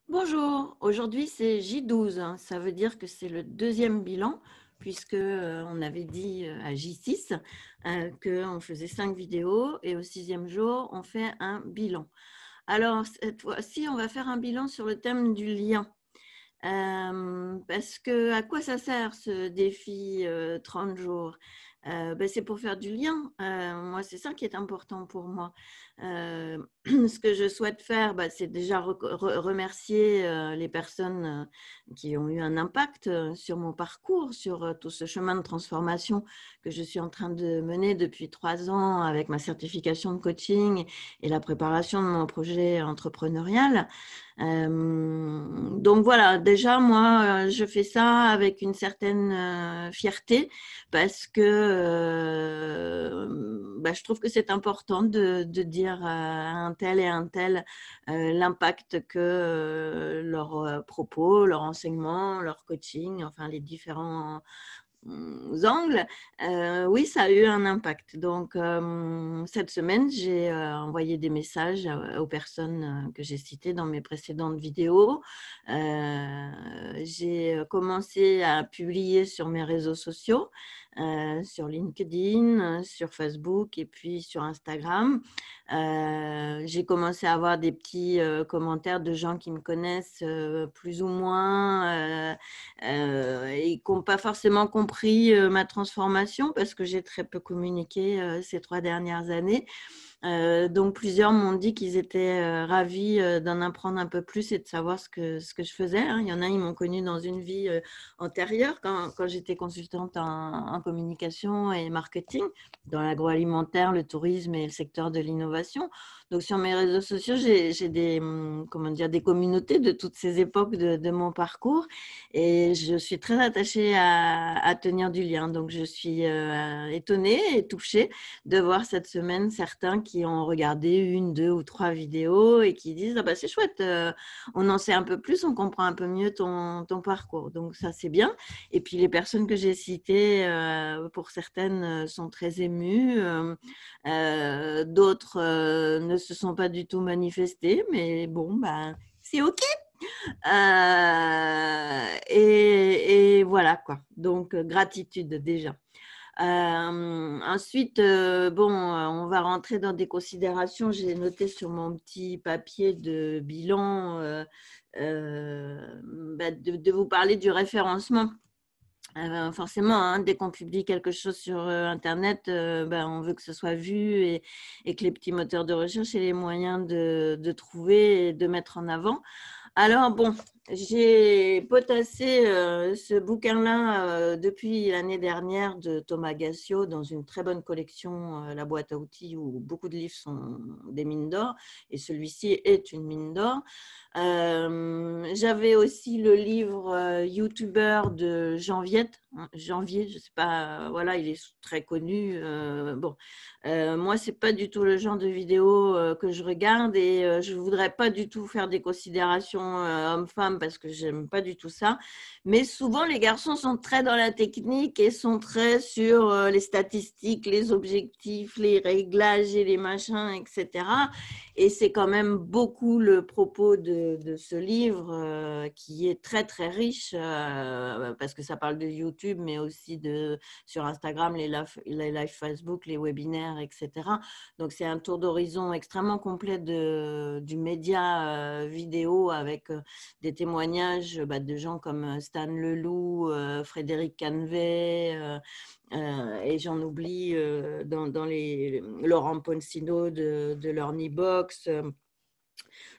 Bonjour, aujourd'hui c'est J12, hein. Ça veut dire que c'est le deuxième bilan puisque on avait dit à J6 qu'on faisait 5 vidéos et au sixième jour on fait un bilan. Alors cette fois-ci on va faire un bilan sur le thème du lien. Parce que à quoi ça sert ce défi 30 jours? Ben, c'est pour faire du lien. Moi, c'est ça qui est important pour moi. Ce que je souhaite faire, bah, c'est déjà remercier les personnes qui ont eu un impact sur mon parcours, sur tout ce chemin de transformation que je suis en train de mener depuis 3 ans avec ma certification de coaching et la préparation de mon projet entrepreneurial. Donc voilà, déjà moi, je fais ça avec une certaine fierté parce que bah, je trouve que c'est important de dire à un tel et un tel l'impact que leurs propos, leur enseignement, leur coaching, enfin les différents angles, oui, ça a eu un impact. Donc, cette semaine, j'ai envoyé des messages aux personnes que j'ai citées dans mes précédentes vidéos. J'ai commencé à publier sur mes réseaux sociaux, sur LinkedIn, sur Facebook et puis sur Instagram. J'ai commencé à avoir des petits commentaires de gens qui me connaissent plus ou moins et qui n'ont pas forcément compris ma transformation parce que j'ai très peu communiqué ces 3 dernières années. Donc, plusieurs m'ont dit qu'ils étaient ravis d'en apprendre un peu plus et de savoir ce que je faisais, hein. Il y en a, ils m'ont connue dans une vie antérieure quand j'étais consultante en communication et marketing dans l'agroalimentaire, le tourisme et le secteur de l'innovation. Donc, sur mes réseaux sociaux, j'ai des, comment dire, des communautés de toutes ces époques de mon parcours et je suis très attachée à tenir du lien. Donc, je suis étonnée et touchée de voir cette semaine certains qui ont regardé 1, 2 ou 3 vidéos et qui disent ah bah c'est chouette, on en sait un peu plus, on comprend un peu mieux ton parcours. Donc ça c'est bien. Et puis les personnes que j'ai citées, pour certaines sont très émues, d'autres ne se sont pas du tout manifestées, mais bon bah c'est ok. Et voilà quoi. Donc gratitude déjà. Ensuite, bon, on va rentrer dans des considérations. J'ai noté sur mon petit papier de bilan bah, de vous parler du référencement. Forcément, hein, dès qu'on publie quelque chose sur Internet, ben, on veut que ce soit vu et que les petits moteurs de recherche aient les moyens de trouver et de mettre en avant. Alors, bon, j'ai potassé ce bouquin-là depuis l'année dernière de Thomas Gassio dans une très bonne collection, La boîte à outils, où beaucoup de livres sont des mines d'or, et celui-ci est une mine d'or. J'avais aussi le livre YouTuber de Janvier, Janvier, je sais pas, voilà, il est très connu. Bon, moi, c'est pas du tout le genre de vidéo que je regarde et je voudrais pas du tout faire des considérations hommes-femmes parce que j'aime pas du tout ça. Mais souvent, les garçons sont très dans la technique et sont très sur les statistiques, les objectifs, les réglages et les machins, etc. Et c'est quand même beaucoup le propos de ce livre qui est très, très riche parce que ça parle de YouTube, mais aussi sur Instagram, les lives Facebook, les webinaires, etc. Donc, c'est un tour d'horizon extrêmement complet du média vidéo avec des témoignages de gens comme Stan Leloup, Frédéric Canvet, et j'en oublie dans les Laurent Poncino de Lornibox,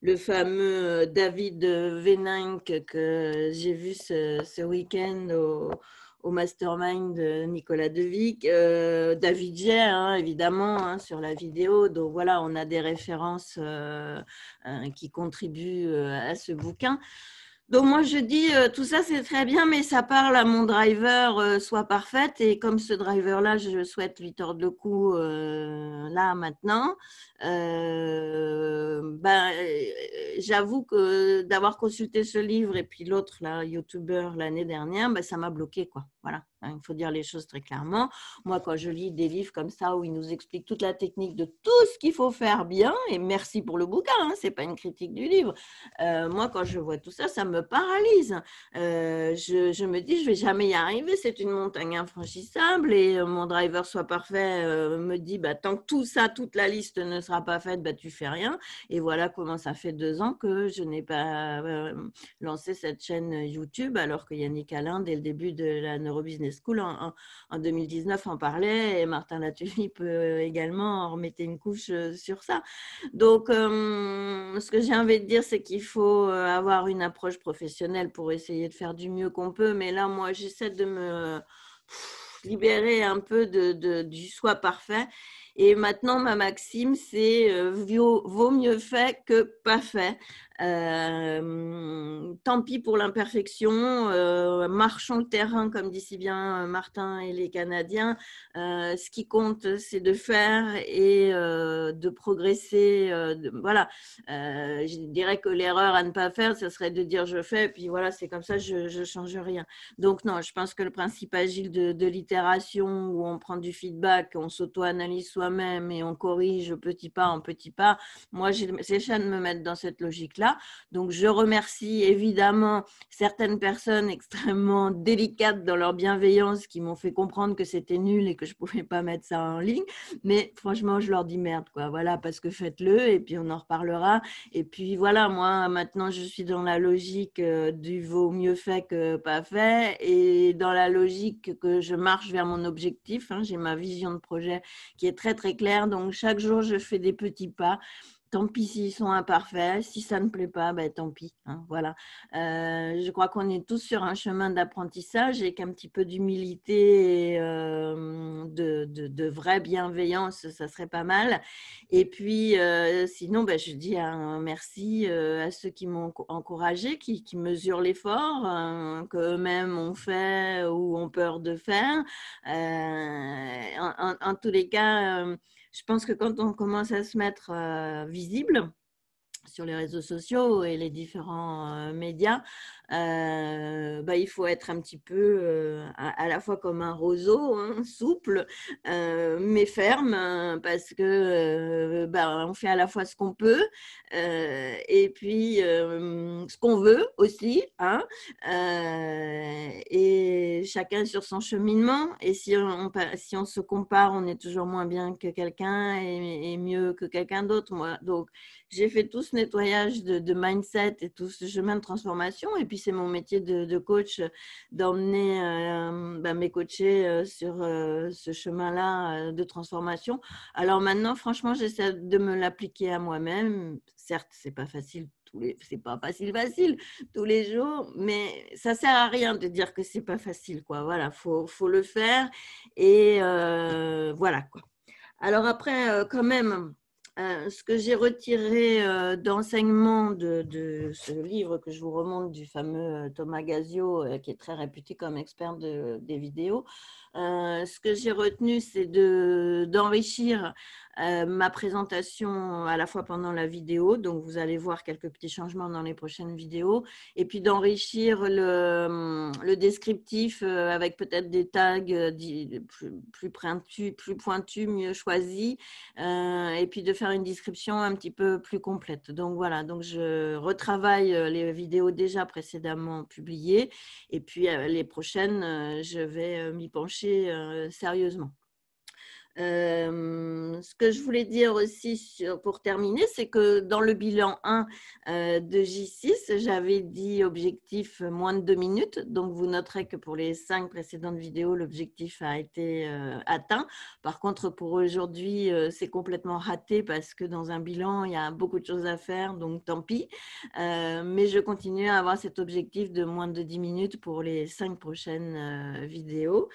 le fameux David Venink que j'ai vu ce week-end au mastermind de Nicolas Devic, David J, hein, évidemment, hein, sur la vidéo. Donc voilà, on a des références qui contribuent à ce bouquin. Donc moi je dis tout ça c'est très bien mais ça parle à mon driver soit parfaite et comme ce driver là je souhaite lui tordre le cou là maintenant j'avoue que d'avoir consulté ce livre et puis l'autre là YouTuber l'année dernière ça m'a bloqué quoi. Voilà, hein, il faut dire les choses très clairement. Moi, quand je lis des livres comme ça où ils nous expliquent toute la technique de tout ce qu'il faut faire bien, et merci pour le bouquin, hein, ce n'est pas une critique du livre. Moi, quand je vois tout ça, ça me paralyse. Je me dis, je ne vais jamais y arriver, c'est une montagne infranchissable et mon driver soit parfait me dit, bah, tant que tout ça, toute la liste ne sera pas faite, bah, tu fais rien. Et voilà comment ça fait 2 ans que je n'ai pas lancé cette chaîne YouTube, alors que Yannick Alain, dès le début de la Neurobusiness School, en 2019, en parlait, et Martin Latulippe également en remettait une couche sur ça. Donc, ce que j'ai envie de dire, c'est qu'il faut avoir une approche professionnelle pour essayer de faire du mieux qu'on peut. Mais là, moi, j'essaie de me libérer un peu du soi parfait. Et maintenant, ma maxime, c'est vaut mieux fait que pas fait. Tant pis pour l'imperfection, marchons le terrain, comme dit si bien Martin et les Canadiens. Ce qui compte, c'est de faire et de progresser. Voilà. Je dirais que l'erreur à ne pas faire, ce serait de dire je fais, et puis voilà, c'est comme ça, je ne change rien. Donc non, je pense que le principe agile de l'itération, où on prend du feedback, on s'auto-analyse soi-même et on corrige petit pas en petit pas, moi, j'essaie de me mettre dans cette logique-là. Donc, je remercie évidemment certaines personnes extrêmement délicates dans leur bienveillance qui m'ont fait comprendre que c'était nul et que je ne pouvais pas mettre ça en ligne. Mais franchement, je leur dis merde, quoi. Voilà, parce que faites-le et puis on en reparlera. Et puis voilà, moi, maintenant, je suis dans la logique du vaut mieux fait que pas fait et dans la logique que je marche vers mon objectif. Hein, j'ai ma vision de projet qui est très, très claire. Donc, chaque jour, je fais des petits pas. Tant pis s'ils sont imparfaits, si ça ne plaît pas, ben, tant pis. Hein, voilà. Je crois qu'on est tous sur un chemin d'apprentissage et qu'un petit peu d'humilité et de vraie bienveillance, ça serait pas mal. Et puis, sinon, ben, je dis un merci à ceux qui m'ont encouragé, qui mesurent l'effort, qu'eux-mêmes ont fait ou ont peur de faire. En tous les cas, je pense que quand on commence à se mettre visible sur les réseaux sociaux et les différents médias, bah, il faut être un petit peu à la fois comme un roseau, hein, souple, mais ferme, parce que bah, on fait à la fois ce qu'on peut et puis ce qu'on veut aussi, hein, et chacun sur son cheminement. Et si on se compare, on est toujours moins bien que quelqu'un et mieux que quelqu'un d'autre. Moi, donc, j'ai fait tout ce nettoyage de mindset et tout ce chemin de transformation. Et puis, c'est mon métier de coach d'emmener mes coachés sur ce chemin-là de transformation. Alors maintenant, franchement, j'essaie de me l'appliquer à moi-même. Certes, c'est pas facile. C'est pas facile tous les jours, mais ça sert à rien de dire que c'est pas facile, quoi. Voilà, faut le faire et voilà, quoi. Alors après, quand même, ce que j'ai retiré d'enseignement de ce livre que je vous remonte du fameux Thomas Gazio, qui est très réputé comme expert des vidéos, ce que j'ai retenu, c'est d'enrichir ma présentation à la fois pendant la vidéo, donc vous allez voir quelques petits changements dans les prochaines vidéos, et puis d'enrichir le descriptif avec peut-être des tags plus pointus, mieux choisis, et puis de faire une description un petit peu plus complète. Donc voilà, donc je retravaille les vidéos déjà précédemment publiées, et puis les prochaines, je vais m'y pencher sérieusement. Ce que je voulais dire aussi pour terminer, c'est que dans le bilan 1 de J6, j'avais dit objectif moins de 2 minutes. Donc, vous noterez que pour les 5 précédentes vidéos, l'objectif a été atteint. Par contre, pour aujourd'hui, c'est complètement raté parce que dans un bilan, il y a beaucoup de choses à faire, donc tant pis. Mais je continue à avoir cet objectif de moins de 10 minutes pour les 5 prochaines vidéos.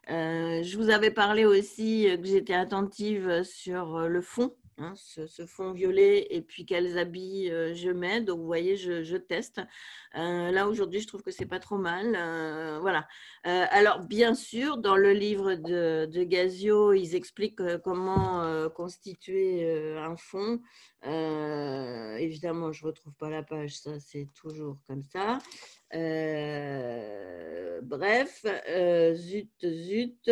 Je vous avais parlé aussi que j'étais attentive sur le fond hein, ce fond violet et puis quels habits je mets. Donc, vous voyez, je teste. Là, aujourd'hui, je trouve que c'est pas trop mal. Voilà. Alors, bien sûr, dans le livre de Gazio, ils expliquent comment constituer un fond. Évidemment, je retrouve pas la page, ça, c'est toujours comme ça. Bref, zut.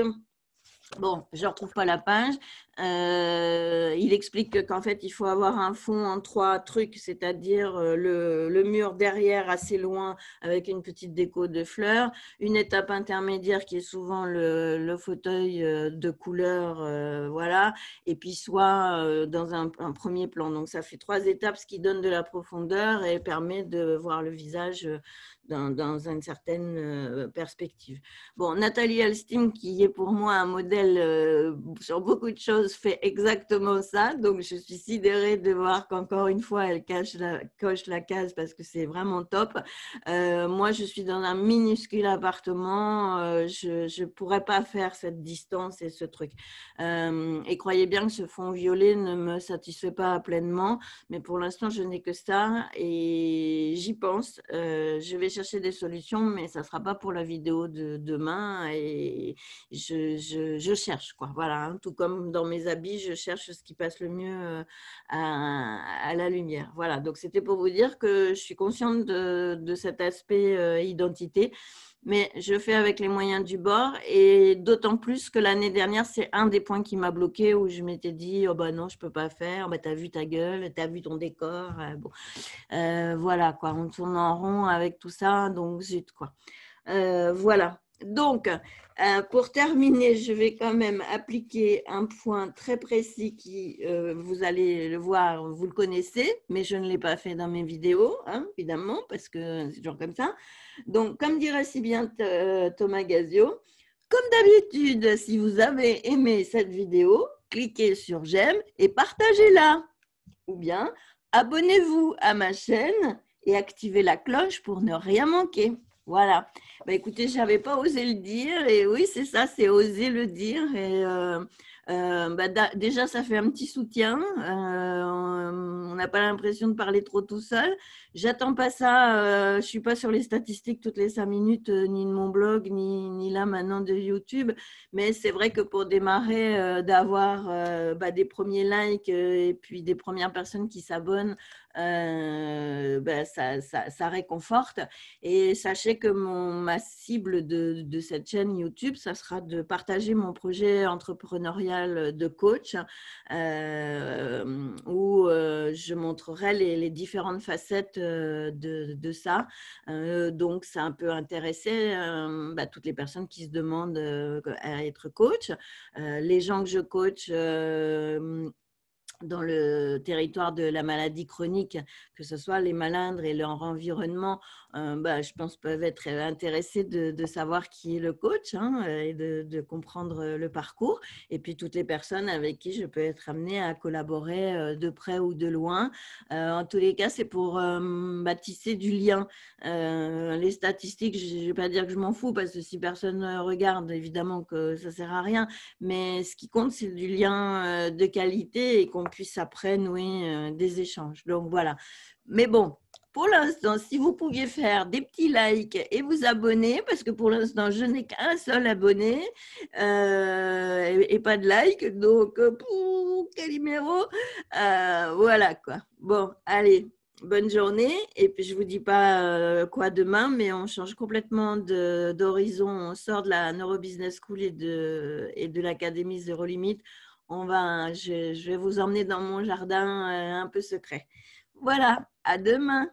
Bon, je ne retrouve pas la page. Il explique qu'en fait, il faut avoir un fond en 3 trucs, c'est-à-dire le mur derrière assez loin avec une petite déco de fleurs, une étape intermédiaire qui est souvent le fauteuil de couleur, voilà, et puis soit dans un premier plan. Donc, ça fait 3 étapes, ce qui donne de la profondeur et permet de voir le visage dans une certaine perspective. Bon, Nathalie Alstim, qui est pour moi un modèle sur beaucoup de choses, fait exactement ça. Donc, je suis sidérée de voir qu'encore une fois, elle coche la case parce que c'est vraiment top. Moi, je suis dans un minuscule appartement. Je ne pourrais pas faire cette distance et ce truc. Et croyez bien que ce fond violet ne me satisfait pas pleinement. Mais pour l'instant, je n'ai que ça et j'y pense. Je vais chercher des solutions, mais ça ne sera pas pour la vidéo de demain. Et je cherche, quoi. Voilà, hein. Tout comme dans mes habits, je cherche ce qui passe le mieux à la lumière. Voilà, donc c'était pour vous dire que je suis consciente de cet aspect identité. Mais je fais avec les moyens du bord et d'autant plus que l'année dernière, c'est un des points qui m'a bloqué où je m'étais dit, oh bah non, je peux pas faire, bah t'as vu ta gueule, t'as vu ton décor, bon. Voilà quoi, on tourne en rond avec tout ça, donc zut quoi. Voilà. Donc, pour terminer, je vais quand même appliquer un point très précis qui, vous allez le voir, vous le connaissez, mais je ne l'ai pas fait dans mes vidéos, hein, évidemment, parce que c'est toujours comme ça. Donc, comme dirait si bien Thomas Gazio, comme d'habitude, si vous avez aimé cette vidéo, cliquez sur j'aime et partagez-la. Ou bien, abonnez-vous à ma chaîne et activez la cloche pour ne rien manquer. Voilà. Bah, écoutez, je n'avais pas osé le dire et oui, c'est ça, c'est oser le dire. Et déjà, ça fait un petit soutien. On n'a pas l'impression de parler trop tout seul. J'attends pas ça. Je ne suis pas sur les statistiques toutes les 5 minutes, ni de mon blog, ni là maintenant de YouTube. Mais c'est vrai que pour démarrer, d'avoir des premiers likes et puis des premières personnes qui s'abonnent, ça réconforte. Et sachez que ma cible de cette chaîne YouTube, ça sera de partager mon projet entrepreneurial de coach où je montrerai les différentes facettes de ça. Donc, ça peut intéresser toutes les personnes qui se demandent à être coach. Les gens que je coach dans le territoire de la maladie chronique, que ce soit les malades et leur environnement, je pense peuvent être intéressés de savoir qui est le coach et de comprendre le parcours. Et puis toutes les personnes avec qui je peux être amenée à collaborer de près ou de loin. En tous les cas, c'est pour tisser du lien. Les statistiques, je ne vais pas dire que je m'en fous parce que si personne regarde, évidemment que ça ne sert à rien. Mais ce qui compte, c'est du lien de qualité et qu'on puisse après nouer des échanges. Donc voilà. Mais bon, pour l'instant, si vous pouviez faire des petits likes et vous abonner, parce que pour l'instant, je n'ai qu'un seul abonné et pas de like, donc Calimero, voilà quoi. Bon, allez. Bonne journée et puis je vous dis pas quoi demain, mais on change complètement d'horizon. On sort de la Neurobusiness School et de l'Académie Zéro Limite. Je vais vous emmener dans mon jardin un peu secret. Voilà, à demain.